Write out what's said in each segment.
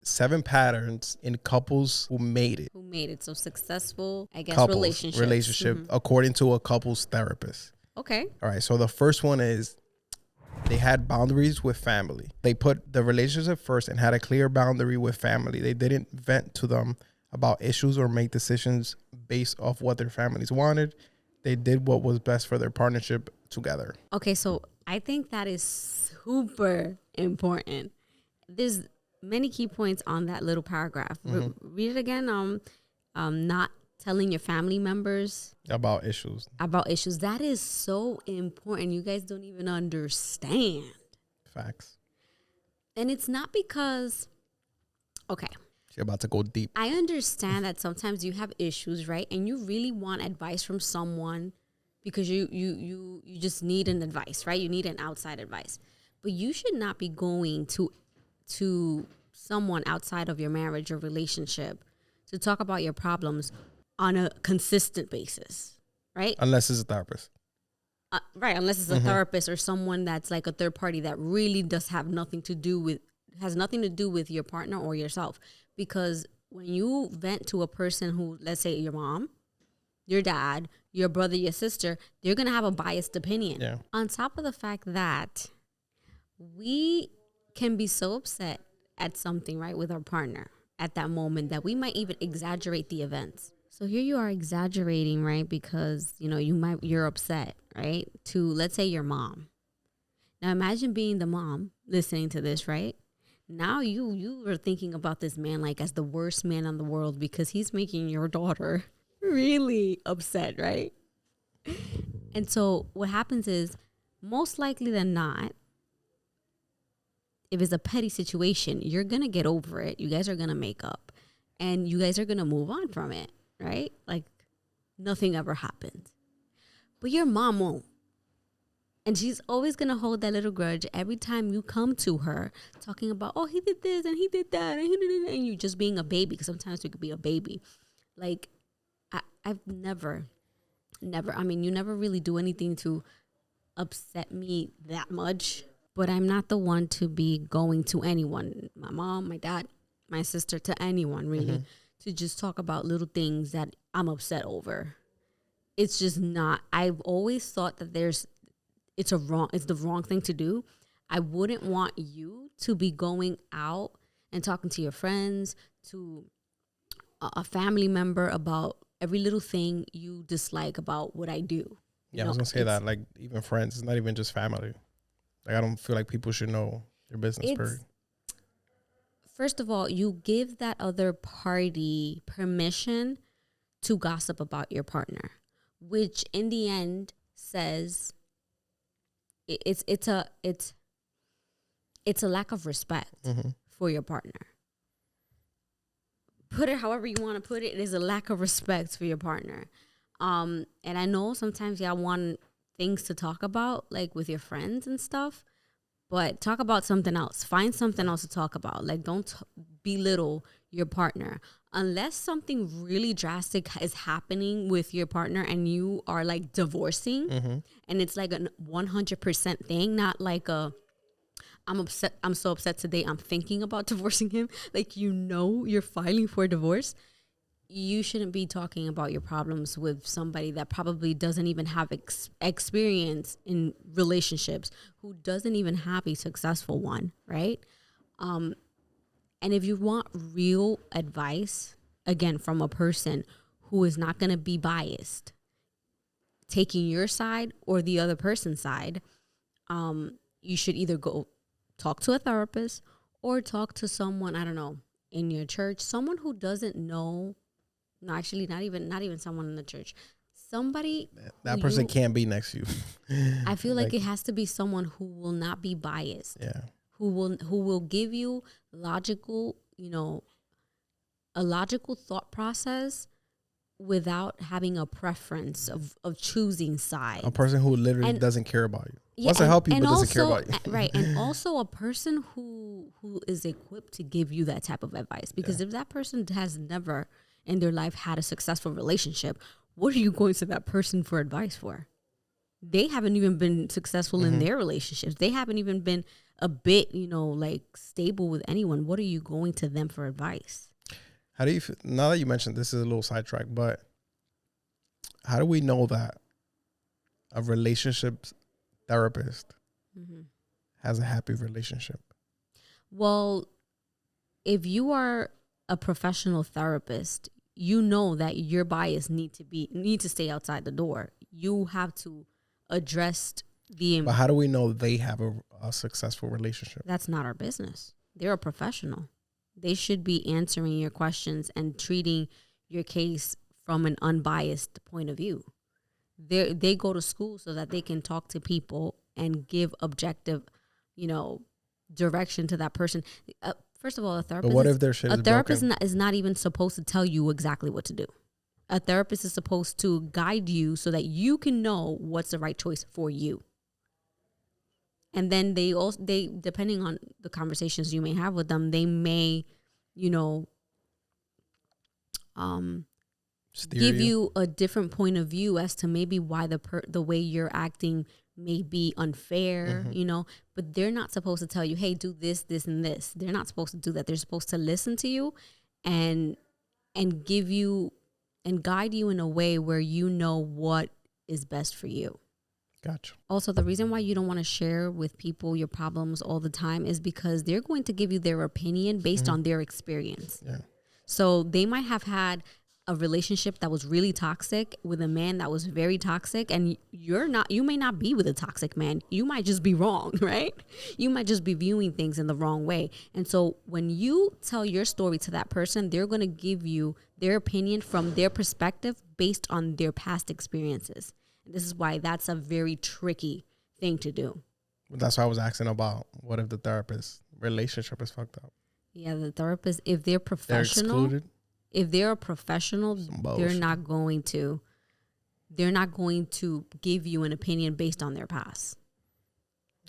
7 patterns in couples who made it. Who made it so successful, I guess, Couples, relationships. relationship, according to a couples therapist. Okay. All right. So the first one is they had boundaries with family. They put the relationship first and had a clear boundary with family. They didn't vent to them about issues or make decisions based off what their families wanted. They did what was best for their partnership together. Okay, so I think that is super important. There's many key points on that little paragraph. Read it again. Not telling your family members About issues. That is so important. You guys don't even understand. Facts. And it's not because, okay, You're about to go deep. I understand that sometimes you have issues, right? And you really want advice from someone because you just need an advice, right? You need an outside advice. But you should not be going to someone outside of your marriage or relationship to talk about your problems on a consistent basis, right? Unless it's a therapist. Right, unless it's a therapist or someone that's like a third party that really has nothing to do with your partner or yourself. Because when you vent to a person who, let's say your mom, your dad, your brother, your sister, they're going to have a biased opinion. Yeah. On top of the fact that we can be so upset at something, right, with our partner at that moment that we might even exaggerate the events. So here you are exaggerating, right, because, you're upset, right, to, let's say, your mom. Now imagine being the mom listening to this, right? Now you are thinking about this man like as the worst man in the world because he's making your daughter really upset, right? And so what happens is, most likely than not, if it's a petty situation, you're going to get over it. You guys are going to make up and you guys are going to move on from it, right? Like nothing ever happened. But your mom won't. And she's always going to hold that little grudge every time you come to her talking about, oh, he did this and he did that. And he did it. And you just being a baby, because sometimes we could be a baby. Like, I've never, I mean, you never really do anything to upset me that much. But I'm not the one to be going to anyone, my mom, my dad, my sister, to anyone really, to just talk about little things that I'm upset over. It's just not. I've always thought that it's the wrong thing to do. I wouldn't want you to be going out and talking to your friends, to a family member about every little thing you dislike about what I do. Yeah, I was going to say that, like, even friends, it's not even just family. Like, I don't feel like people should know your business. First of all, you give that other party permission to gossip about your partner, which in the end says it's a lack of respect for your partner. Put it however you want to put it. It is a lack of respect for your partner. And I know sometimes y'all want things to talk about, like with your friends and stuff, but talk about something else. Find something else to talk about. Like, don't belittle your partner. Unless something really drastic is happening with your partner and you are like divorcing and it's like a 100% thing, not like I'm upset. I'm so upset today. I'm thinking about divorcing him. Like, you're filing for divorce. You shouldn't be talking about your problems with somebody that probably doesn't even have experience in relationships, who doesn't even have a successful one, right? And if you want real advice, again, from a person who is not going to be biased, taking your side or the other person's side, you should either go talk to a therapist or talk to someone, I don't know, in your church, someone who doesn't know. No, actually, not even someone in the church. Somebody that person can't be next to you. I feel like it has to be someone who will not be biased. Yeah. Who will give you a logical thought process without having a preference of choosing sides. A person who literally doesn't care about you. Yeah, wants to help you, but doesn't care about you. Right. And also a person who is equipped to give you that type of advice. Because if that person has never in their life had a successful relationship, what are you going to that person for advice for? They haven't even been successful in their relationships. They haven't even been a bit, like stable with anyone, what are you going to them for advice? How do you feel, now that you mentioned this is a little sidetrack, but how do we know that a relationship therapist has a happy relationship? Well, if you are a professional therapist, you know that your bias need to stay outside the door. You have to address But how do we know they have a successful relationship? That's not our business. They're a professional. They should be answering your questions and treating your case from an unbiased point of view. They go to school so that they can talk to people and give objective, direction to that person. First of all, a therapist. But what if their shit is broken? Is not even supposed to tell you exactly what to do. A therapist is supposed to guide you so that you can know what's the right choice for you. And then they depending on the conversations you may have with them, they may, give you a different point of view as to maybe why the way you're acting may be unfair, but they're not supposed to tell you, hey, do this, this, and this. They're not supposed to do that. They're supposed to listen to you and give you and guide you in a way where you know what is best for you. Gotcha. Also, the reason why you don't want to share with people your problems all the time is because they're going to give you their opinion based on their experience. Yeah. So they might have had a relationship that was really toxic with a man that was very toxic, and you may not be with a toxic man. You might just be wrong, right? You might just be viewing things in the wrong way. And so when you tell your story to that person, they're going to give you their opinion from their perspective based on their past experiences. This is why that's a very tricky thing to do. That's why I was asking about what if the therapist relationship is fucked up? Yeah, the therapist, if they're professional, if they're a professional, they're not going to give you an opinion based on their past.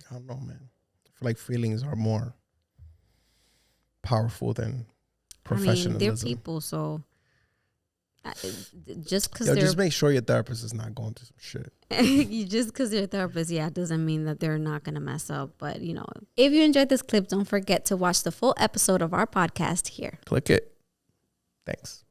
I don't know, man. I feel like feelings are more powerful than professionalism. They're people, so just make sure your therapist is not going through some shit. Just because they're a therapist, doesn't mean that they're not going to mess up. But, if you enjoyed this clip, don't forget to watch the full episode of our podcast here. Click it. Thanks.